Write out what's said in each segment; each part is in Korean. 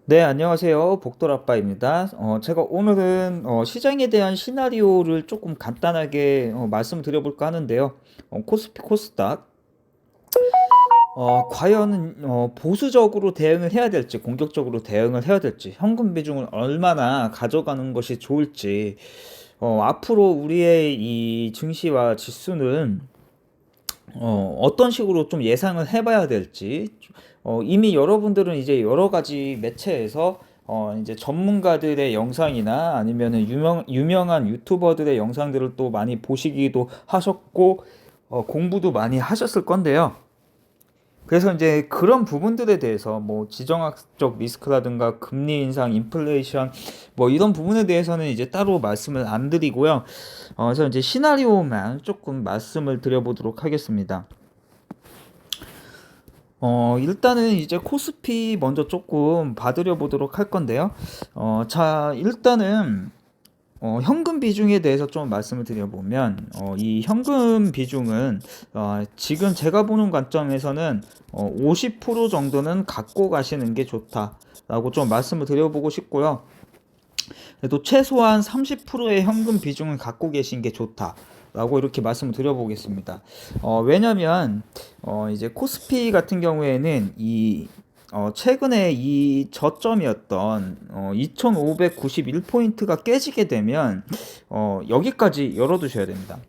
네, 안녕하세요. 복돌아빠입니다. 제가 오늘은 시장에 대한 시나리오를 조금 간단하게 말씀드려볼까 하는데요. 코스피 코스닥, 과연 보수적으로 대응을 해야 될지, 공격적으로 대응을 해야 될지, 현금 비중을 얼마나 가져가는 것이 좋을지, 앞으로 우리의 이 증시와 지수는 어떤 식으로 좀 예상을 해봐야 될지, 이미 여러분들은 이제 여러 가지 매체에서 이제 전문가들의 영상이나 아니면은 유명한 유튜버들의 영상들을 또 많이 보시기도 하셨고, 공부도 많이 하셨을 건데요. 그래서 이제 그런 부분들에 대해서 뭐 지정학적 리스크라든가 금리 인상, 인플레이션 뭐 이런 부분에 대해서는 이제 따로 말씀을 안 드리고요. 그래서 이제 시나리오만 조금 말씀을 드려보도록 하겠습니다. 일단은 이제 코스피 먼저 조금 봐드려 보도록 할 건데요. 자, 일단은 현금 비중에 대해서 좀 말씀을 드려보면, 이 현금 비중은 지금 제가 보는 관점에서는 50% 정도는 갖고 가시는 게 좋다라고 좀 말씀을 드려보고 싶고요. 그래도 최소한 30%의 현금 비중을 갖고 계신 게 좋다. 라고 이렇게 말씀을 드려보겠습니다. 왜냐면, 이제 코스피 같은 경우에는 최근에 이 저점이었던 2591포인트가 깨지게 되면 여기까지 열어두셔야 됩니다.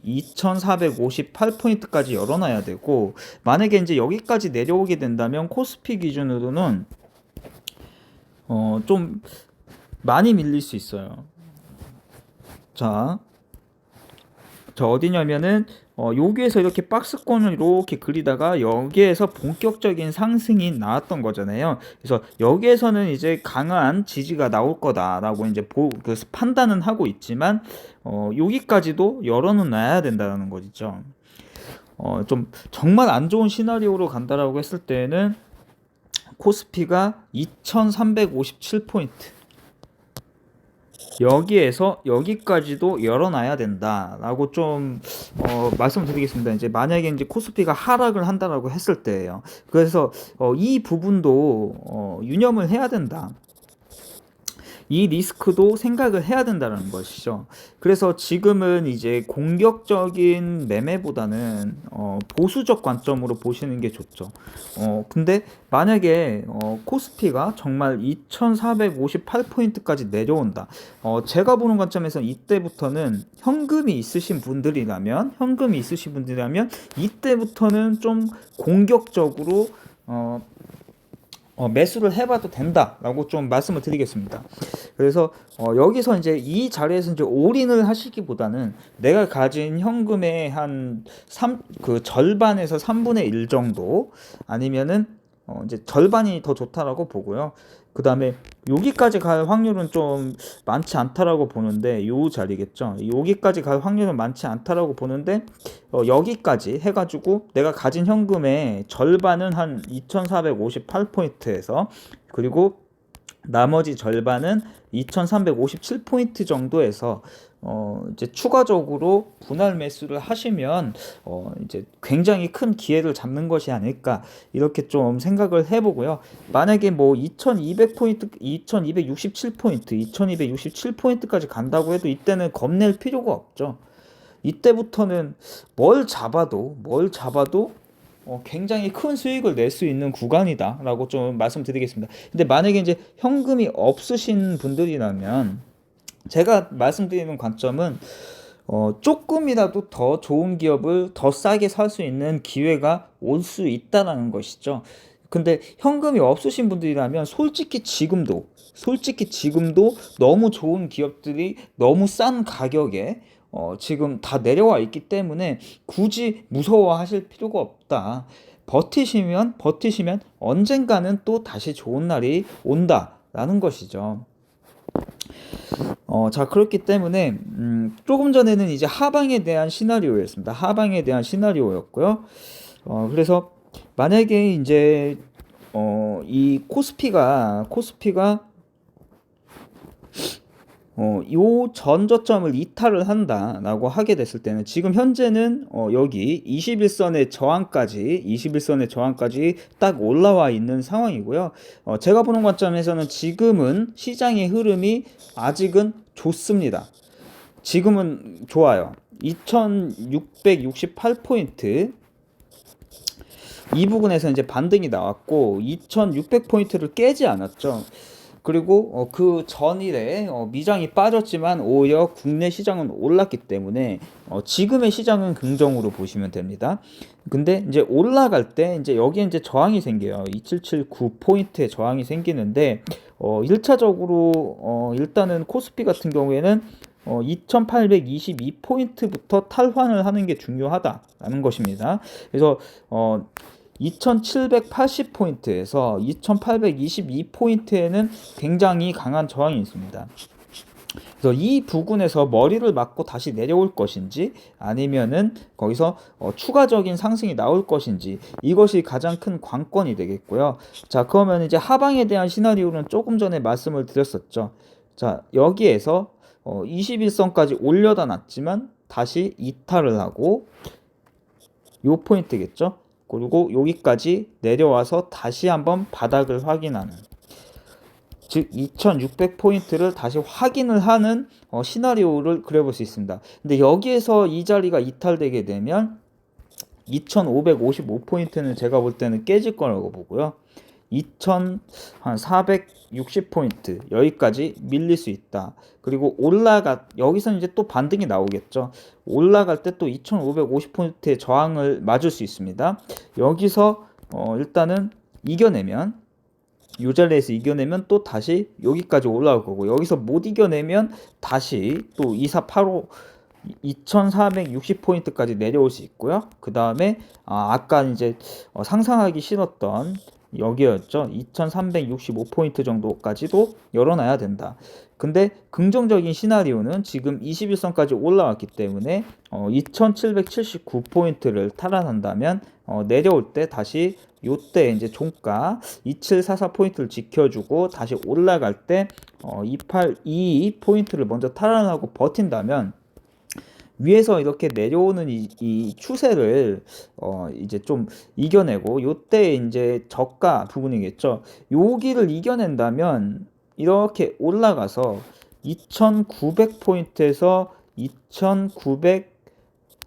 2458포인트까지 열어놔야 되고, 만약에 이제 여기까지 내려오게 된다면 코스피 기준으로는 좀 많이 밀릴 수 있어요. 자, 저 어디냐면은 여기에서 이렇게 박스권을 이렇게 그리다가 여기에서 본격적인 상승이 나왔던 거잖아요. 그래서 여기에서는 이제 강한 지지가 나올 거다라고 이제 그 판단은 하고 있지만 여기까지도 열어는 놔야 된다는 거죠. 좀 정말 안 좋은 시나리오로 간다라고 했을 때는 코스피가 2357포인트 여기에서 여기까지도 열어놔야 된다라고 좀 말씀드리겠습니다. 이제 만약에 이제 코스피가 하락을 한다라고 했을 때예요. 그래서 이 부분도 유념을 해야 된다. 이 리스크도 생각을 해야 된다는 것이죠. 그래서 지금은 이제 공격적인 매매보다는 보수적 관점으로 보시는 게 좋죠. 근데 만약에 코스피가 정말 2458포인트까지 내려온다. 제가 보는 관점에서는 이때부터는 현금이 있으신 분들이라면 이때부터는 좀 공격적으로 매수를 해봐도 된다라고 좀 말씀을 드리겠습니다. 그래서 여기서 이제 이 자리에서 이제 올인을 하시기보다는 내가 가진 현금의 한 그 절반에서 3분의 1 정도 아니면은 이제 절반이 더 좋다라고 보고요. 그 다음에 여기까지 갈 확률은 좀 많지 않다라고 보는데 요 자리겠죠. 여기까지 갈 확률은 많지 않다라고 보는데 여기까지 해가지고 내가 가진 현금의 절반은 한 2458포인트에서 그리고 나머지 절반은 2357포인트 정도에서 이제 추가적으로 분할 매수를 하시면 이제 굉장히 큰 기회를 잡는 것이 아닐까 이렇게 좀 생각을 해보고요. 만약에 뭐 2200포인트, 2267포인트, 2267포인트까지 간다고 해도 이때는 겁낼 필요가 없죠. 이때부터는 뭘 잡아도 굉장히 큰 수익을 낼 수 있는 구간이다라고 좀 말씀드리겠습니다. 근데 만약에 이제 현금이 없으신 분들이라면 제가 말씀드리는 관점은 조금이라도 더 좋은 기업을 더 싸게 살 수 있는 기회가 올 수 있다라는 것이죠. 근데 현금이 없으신 분들이라면 솔직히 지금도 너무 좋은 기업들이 너무 싼 가격에 지금 다 내려와 있기 때문에 굳이 무서워하실 필요가 없다. 버티시면 언젠가는 또 다시 좋은 날이 온다라는 것이죠. 자, 그렇기 때문에, 조금 전에는 이제 하방에 대한 시나리오였습니다. 하방에 대한 시나리오였고요. 그래서 만약에 이제, 이 코스피가 요 전저점을 이탈을 한다라고 하게 됐을 때는 지금 현재는 여기 21선의 저항까지 딱 올라와 있는 상황이고요. 제가 보는 관점에서는 지금은 시장의 흐름이 아직은 좋습니다. 지금은 좋아요. 2668포인트 이 부분에서 이제 반등이 나왔고 2600포인트를 깨지 않았죠. 그리고 그 전일에 미장이 빠졌지만 오히려 국내 시장은 올랐기 때문에 지금의 시장은 긍정으로 보시면 됩니다. 근데 이제 올라갈 때 이제 여기에 이제 저항이 생겨요. 2779포인트의 저항이 생기는데 1차적으로 일단은 코스피 같은 경우에는 2822포인트부터 탈환을 하는 게 중요하다라는 것입니다. 그래서 2780포인트에서 2822포인트에는 굉장히 강한 저항이 있습니다. 그래서 이 부분에서 머리를 맞고 다시 내려올 것인지 아니면은 거기서 추가적인 상승이 나올 것인지 이것이 가장 큰 관건이 되겠고요. 자, 그러면 이제 하방에 대한 시나리오는 조금 전에 말씀을 드렸었죠. 자, 여기에서 21선까지 올려다 놨지만 다시 이탈을 하고 요 포인트겠죠. 그리고 여기까지 내려와서 다시 한번 바닥을 확인하는, 즉 2600포인트를 다시 확인을 하는 시나리오를 그려볼 수 있습니다. 근데 여기에서 이 자리가 이탈되게 되면 2555포인트는 제가 볼 때는 깨질 거라고 보고요. 2460포인트 여기까지 밀릴 수 있다. 그리고 여기서 이제 또 반등이 나오겠죠. 올라갈 때 또 2550포인트의 저항을 맞을 수 있습니다. 여기서 일단은 이겨내면, 이 자리에서 이겨내면 또 다시 여기까지 올라올 거고, 여기서 못 이겨내면 다시 또 2485 2460포인트까지 내려올 수 있고요. 그 다음에 아까 이제 상상하기 싫었던 여기였죠. 2365포인트 정도까지도 열어놔야 된다. 근데 긍정적인 시나리오는 지금 21선까지 올라왔기 때문에 2779포인트를 탈환한다면 내려올 때 다시 요때 이제 종가 2744포인트를 지켜주고 다시 올라갈 때 2822포인트를 먼저 탈환하고 버틴다면 위에서 이렇게 내려오는 이 추세를 이제 좀 이겨내고, 요때 이제 저가 부분이겠죠. 여기를 이겨낸다면 이렇게 올라가서 2900포인트에서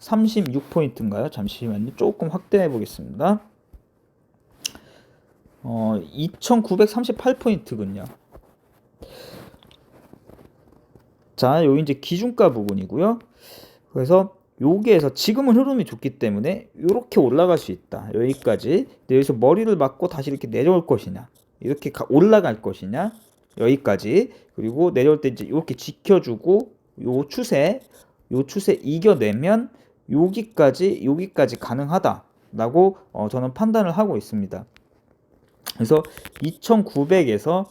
2936포인트인가요? 잠시만요. 조금 확대해 보겠습니다. 2938포인트군요. 자, 요 이제 기준가 부분이고요. 그래서 여기에서 지금은 흐름이 좋기 때문에 이렇게 올라갈 수 있다. 여기까지. 여기서 머리를 맞고 다시 이렇게 내려올 것이냐, 이렇게 올라갈 것이냐, 여기까지. 그리고 내려올 때 이제 이렇게 지켜주고 요 추세 이겨내면 여기까지 가능하다라고 저는 판단을 하고 있습니다. 그래서 2900에서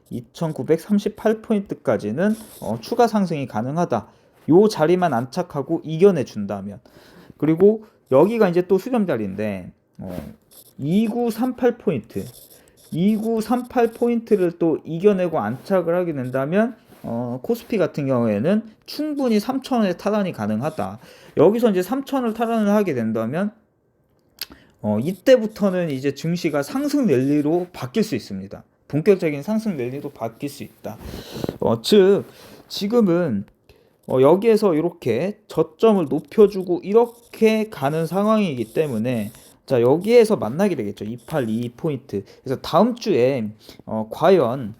2938포인트까지는 추가 상승이 가능하다. 요 자리만 안착하고 이겨내 준다면. 그리고 여기가 이제 또 수렴 자리인데 2938포인트 2938포인트를 또 이겨내고 안착을 하게 된다면 코스피 같은 경우에는 충분히 3000원의 탈환이 가능하다. 여기서 이제 3000을 탈환을 하게 된다면 이때부터는 이제 증시가 상승 랠리로 바뀔 수 있습니다. 본격적인 상승 랠리로 바뀔 수 있다. 즉 지금은 여기에서 이렇게 저점을 높여주고 이렇게 가는 상황이기 때문에, 자, 여기에서 만나게 되겠죠. 2822포인트. 그래서 다음 주에 과연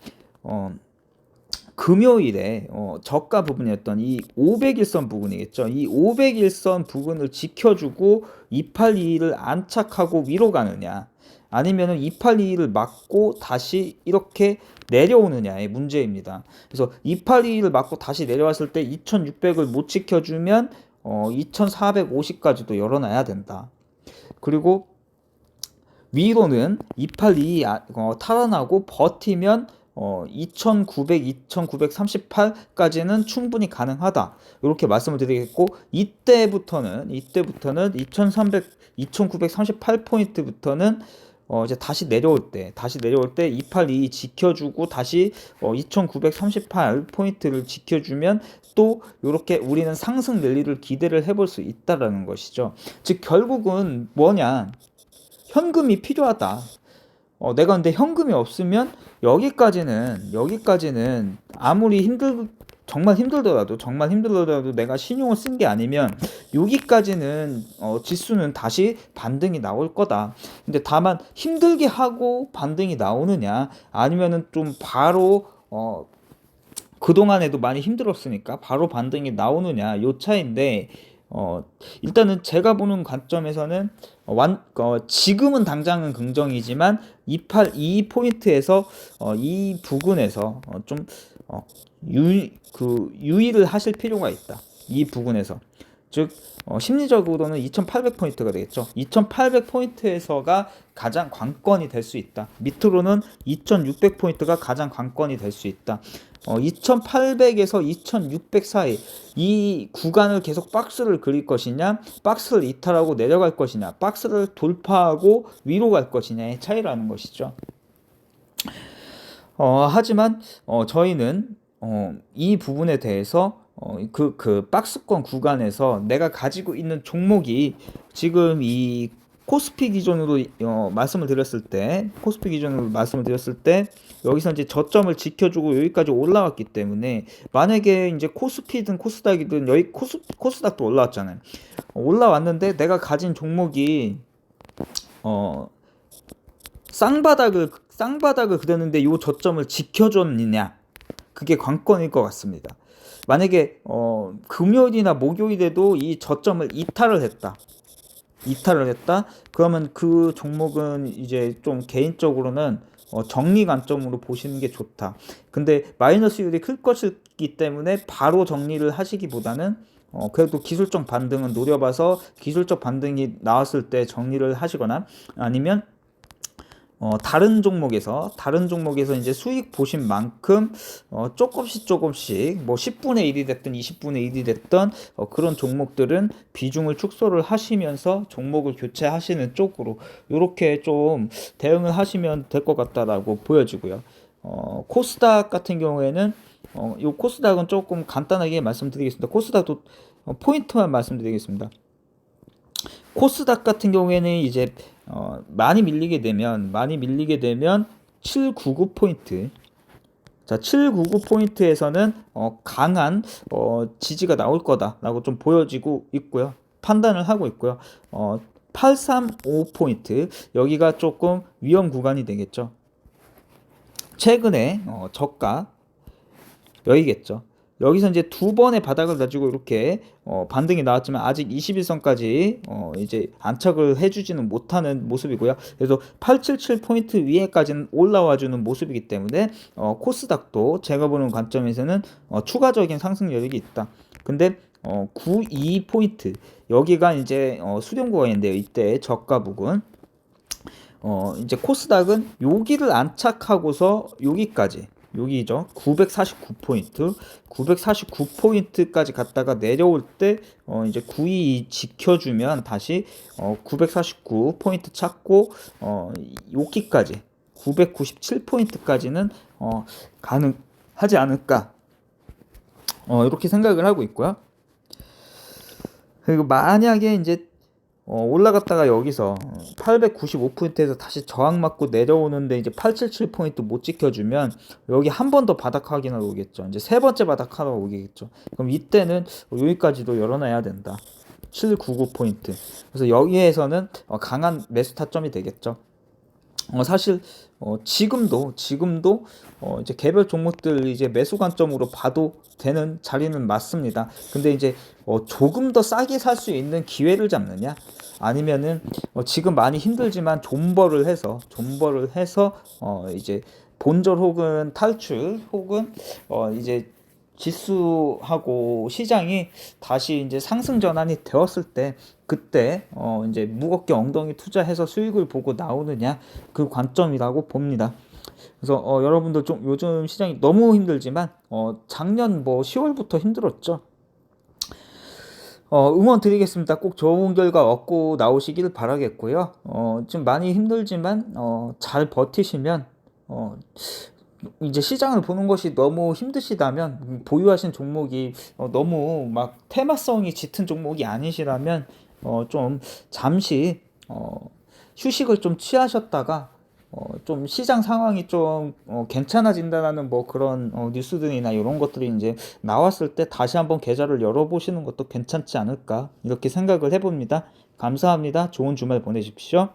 금요일에 저가 부분이었던 이 500일선 부분이겠죠. 이 500일선 부분을 지켜주고 2822를 안착하고 위로 가느냐, 아니면은 2822를 맞고 다시 이렇게 내려오느냐의 문제입니다. 그래서 2822를 맞고 다시 내려왔을 때 2600을 못 지켜주면 2450까지도 열어놔야 된다. 그리고 위로는 2822 탈환하고 버티면 2900, 2938까지는 충분히 가능하다. 이렇게 말씀을 드리겠고, 이때부터는 2300, 2938포인트부터는 이제 다시 내려올 때 282 지켜주고 다시 2938 포인트를 지켜주면 또 이렇게 우리는 상승 랠리를 기대를 해볼 수 있다라는 것이죠. 즉 결국은 뭐냐, 현금이 필요하다. 내가 근데 현금이 없으면 여기까지는 아무리 정말 힘들더라도 내가 신용을 쓴 게 아니면 여기까지는 지수는 다시 반등이 나올 거다. 근데 다만 힘들게 하고 반등이 나오느냐, 아니면은 좀 바로 그동안에도 많이 힘들었으니까 바로 반등이 나오느냐, 요 차이인데, 일단은 제가 보는 관점에서는 지금은 당장은 긍정이지만 282 포인트에서 이 부근에서 좀 유의를 하실 필요가 있다. 이 부근에서. 즉 심리적으로는 2800 포인트가 되겠죠. 2800 포인트에서가 가장 관건이 될 수 있다. 밑으로는 2600 포인트가 가장 관건이 될 수 있다. 2800에서 2600 사이 이 구간을 계속 박스를 그릴 것이냐, 박스를 이탈하고 내려갈 것이냐, 박스를 돌파하고 위로 갈 것이냐의 차이라는 것이죠. 하지만 저희는 이 부분에 대해서 그 박스권 구간에서 내가 가지고 있는 종목이 지금 이 코스피 기준으로 말씀을 드렸을 때 여기서 이제 저점을 지켜주고 여기까지 올라왔기 때문에, 만약에 이제 코스피든 코스닥이든 여기 코스닥도 올라왔잖아요. 올라왔는데 내가 가진 종목이 쌍바닥을 그렸는데 요 저점을 지켜줬느냐, 그게 관건일 것 같습니다. 만약에 금요일이나 목요일에도 이 저점을 이탈을 했다. 그러면 그 종목은 이제 좀 개인적으로는 정리 관점으로 보시는 게 좋다. 근데 마이너스율이 클 것이기 때문에 바로 정리를 하시기보다는 그래도 기술적 반등은 노려봐서 기술적 반등이 나왔을 때 정리를 하시거나, 아니면 다른 종목에서 이제 수익 보신 만큼 조금씩 뭐 10분의 1이 됐든 20분의 1이 됐든 그런 종목들은 비중을 축소를 하시면서 종목을 교체하시는 쪽으로 이렇게 좀 대응을 하시면 될 것 같다라고 보여지고요. 코스닥 같은 경우에는 요 코스닥은 조금 간단하게 말씀드리겠습니다. 코스닥도 포인트만 말씀드리겠습니다. 코스닥 같은 경우에는 이제 많이 밀리게 되면 799 포인트, 자 799 포인트에서는 강한 지지가 나올 거다라고 좀 보여지고 있고요. 판단을 하고 있고요. 835 포인트, 여기가 조금 위험 구간이 되겠죠. 최근에 저가 여기겠죠. 여기서 이제 두 번의 바닥을 가지고 이렇게 반등이 나왔지만 아직 21선까지 이제 안착을 해주지는 못하는 모습이고요. 그래서 877 포인트 위에까지는 올라와주는 모습이기 때문에 코스닥도 제가 보는 관점에서는 추가적인 상승 여력이 있다. 근데 92 포인트, 여기가 이제 수렴 구간인데요. 이때 저가 부근. 이제 코스닥은 여기를 안착하고서 여기죠. 949 포인트까지 갔다가 내려올 때 이제 92 지켜주면 다시 949 포인트 찾고 여기까지 997 포인트까지는 가능하지 않을까, 이렇게 생각을 하고 있고요. 그리고 만약에 이제 올라갔다가 여기서 895포인트에서 다시 저항 맞고 내려오는데 이제 877 포인트 못 지켜주면 여기 한 번 더 바닥 확인하러 오겠죠. 이제 세 번째 바닥 하러 오겠죠. 그럼 이때는 여기까지도 열어놔야 된다. 799 포인트. 그래서 여기에서는 강한 매수 타점이 되겠죠. 사실 지금도 이제 개별 종목들 이제 매수 관점으로 봐도 되는 자리는 맞습니다. 근데 이제 조금 더 싸게 살 수 있는 기회를 잡느냐, 아니면은 지금 많이 힘들지만 존버를 해서 이제 본절 혹은 탈출 혹은 이제 지수하고 시장이 다시 이제 상승 전환이 되었을 때, 그때 이제 무겁게 엉덩이 투자해서 수익을 보고 나오느냐, 그 관점이라고 봅니다. 그래서 여러분들 좀 요즘 시장이 너무 힘들지만 작년 뭐 10월부터 힘들었죠. 응원 드리겠습니다. 꼭 좋은 결과 얻고 나오시길 바라겠고요. 좀 많이 힘들지만, 잘 버티시면, 어, 이제 시장을 보는 것이 너무 힘드시다면, 보유하신 종목이 너무 막 테마성이 짙은 종목이 아니시라면, 좀 잠시, 휴식을 좀 취하셨다가, 좀 시장 상황이 좀 괜찮아진다라는 뭐 그런 뉴스들이나 이런 것들이 이제 나왔을 때 다시 한번 계좌를 열어보시는 것도 괜찮지 않을까 이렇게 생각을 해봅니다. 감사합니다. 좋은 주말 보내십시오.